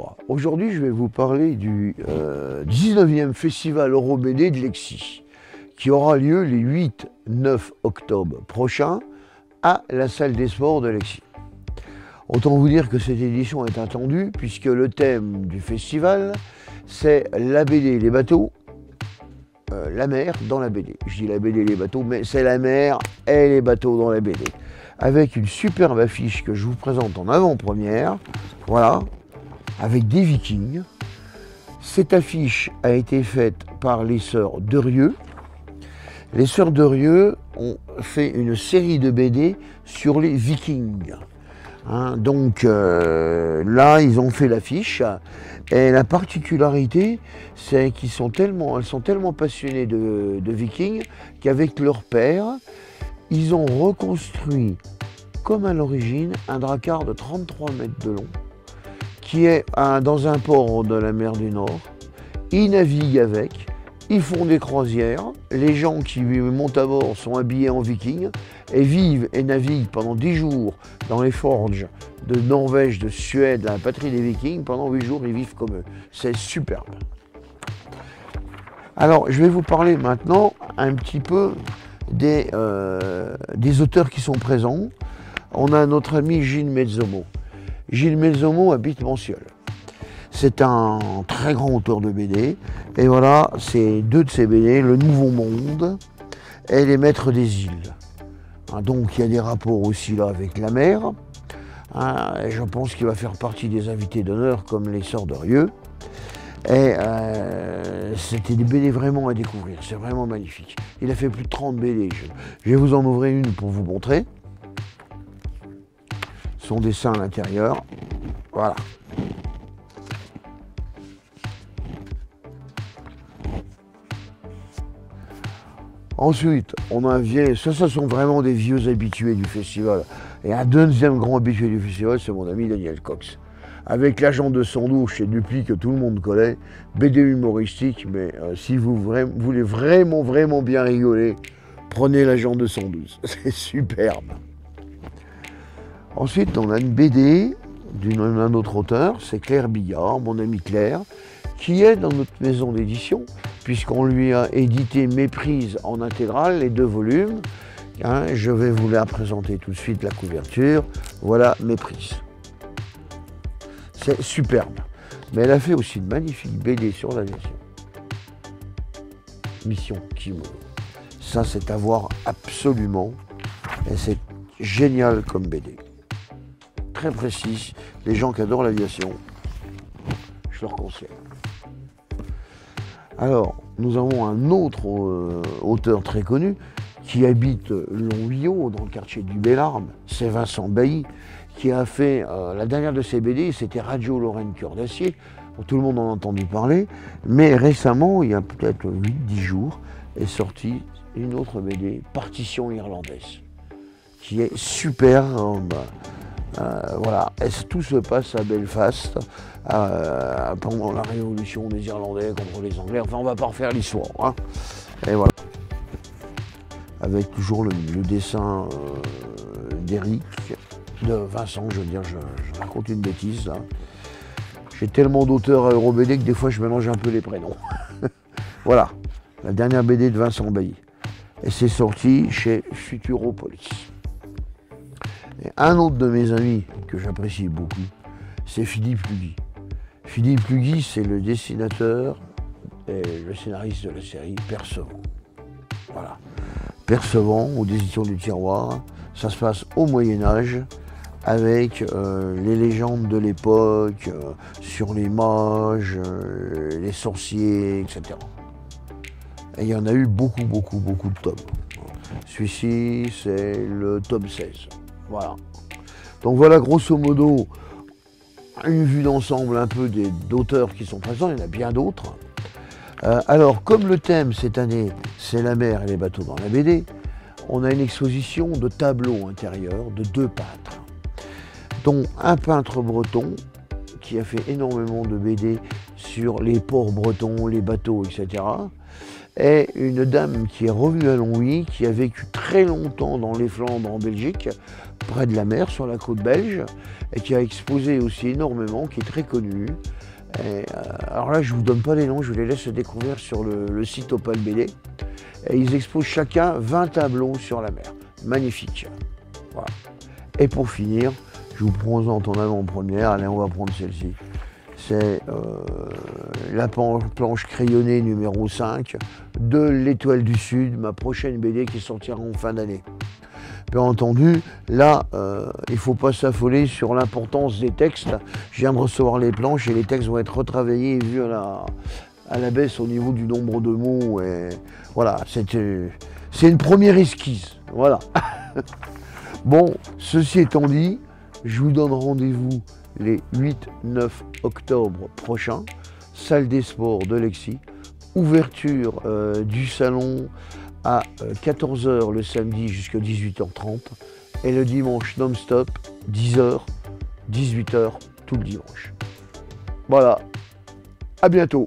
Alors, aujourd'hui, je vais vous parler du 19e Festival EuroBD de Lexie, qui aura lieu les 8-9 octobre prochains à la salle des sports de Lexie. Autant vous dire que cette édition est attendue, puisque le thème du festival, c'est la BD, les bateaux, la mer dans la BD. Je dis la BD, les bateaux, mais c'est la mer et les bateaux dans la BD. Avec une superbe affiche que je vous présente en avant-première, voilà, avec des Vikings. Cette affiche a été faite par les sœurs Derieux. Les sœurs Derieux ont fait une série de BD sur les Vikings. Donc là, ils ont fait l'affiche. Et la particularité, c'est elles sont tellement passionnées de Vikings qu'avec leur père, ils ont reconstruit, comme à l'origine, un dracard de 33 mètres de long, qui est dans un port de la mer du Nord. Ils naviguent avec, ils font des croisières, les gens qui montent à bord sont habillés en vikings et vivent et naviguent pendant 10 jours dans les forges de Norvège, de Suède, la patrie des vikings. Pendant 8 jours, ils vivent comme eux. C'est superbe. Alors, je vais vous parler maintenant un petit peu des auteurs qui sont présents. On a notre ami Gilles Mezzomo. Gilles Mezzomo habite Manciol. C'est un très grand auteur de BD. Et voilà, c'est deux de ses BD, Le Nouveau Monde et Les Maîtres des Îles. Donc il y a des rapports aussi là avec la mer. Et je pense qu'il va faire partie des invités d'honneur comme les sœurs Derieux. Et c'était des BD vraiment à découvrir, c'est vraiment magnifique. Il a fait plus de 30 BD. Je vais vous en ouvrir une pour vous montrer. Son dessin à l'intérieur, voilà. Ensuite, on a ça sont vraiment des vieux habitués du festival. Et un deuxième grand habitué du festival, c'est mon ami Daniel Cox. Avec l'agent de 112 chez Dupuis que tout le monde connaît, BD humoristique, mais si vous voulez vraiment bien rigoler, prenez l'agent de 112, c'est superbe. Ensuite, on a une BD d'un autre auteur, c'est Claire Billard, mon ami Claire, qui est dans notre maison d'édition, puisqu'on lui a édité Méprise en intégrale, les 2 volumes. Je vais vous la présenter tout de suite, la couverture. Voilà Méprise. C'est superbe. Mais elle a fait aussi de magnifiques BD sur l'aviation. Mission Kimono. Ça, c'est à voir absolument. Et c'est génial comme BD. Très précis. Les gens qui adorent l'aviation, je leur conseille. Alors, nous avons un autre auteur très connu qui habite Longvillot, dans le quartier du Bellarme. C'est Vincent Bailly, qui a fait la dernière de ses BD, c'était Radio Lorraine Cœur d'Acier. Tout le monde en a entendu parler. Mais récemment, il y a peut-être 8-10 jours, est sortie une autre BD, Partition irlandaise, qui est superbe. Voilà, tout se passe à Belfast pendant la révolution des Irlandais contre les Anglais. Enfin, on va pas refaire l'histoire. Et voilà. Avec toujours le dessin d'Éric, de Vincent, je veux dire, je raconte une bêtise là. J'ai tellement d'auteurs à EuroBD que des fois je mélange un peu les prénoms. Voilà, la dernière BD de Vincent Bailly. Et c'est sorti chez Futuropolis. Et un autre de mes amis que j'apprécie beaucoup, c'est Philippe Lugui. Philippe Lugui, c'est le dessinateur et le scénariste de la série Percevant. Voilà. Percevant, aux éditions du Tiroir, ça se passe au Moyen-Âge, avec les légendes de l'époque, sur les mages, les sorciers, etc. Et il y en a eu beaucoup de tomes. Celui-ci, c'est le tome 16. Voilà. Donc voilà, grosso modo, une vue d'ensemble un peu d'auteurs qui sont présents, il y en a bien d'autres. Alors, comme le thème cette année, c'est la mer et les bateaux dans la BD, on a une exposition de tableaux intérieurs de 2 peintres, dont un peintre breton qui a fait énormément de BD sur les ports bretons, les bateaux, etc. est une dame qui est revenue à Longwy, qui a vécu très longtemps dans les Flandres en Belgique, près de la mer, sur la côte belge, et qui a exposé aussi énormément, qui est très connue. Alors là, je ne vous donne pas les noms, je vous les laisse découvrir sur le site Opal BD. Et ils exposent chacun 20 tableaux sur la mer. Magnifique. Voilà. Et pour finir, je vous présente en avant-première, allez, on va prendre celle-ci. C'est la planche crayonnée numéro 5 de l'Étoile du Sud, ma prochaine BD qui sortira en fin d'année. Bien entendu, là, il ne faut pas s'affoler sur l'importance des textes. Je viens de recevoir les planches et les textes vont être retravaillés et vus à la baisse au niveau du nombre de mots. Et voilà, c'est une première esquisse. Voilà. Bon, ceci étant dit, je vous donne rendez-vous les 8-9 octobre prochains, salle des sports de Lexie, ouverture du salon à 14 h le samedi jusqu'à 18 h 30 et le dimanche non-stop, 10 h, 18 h tout le dimanche. Voilà, à bientôt.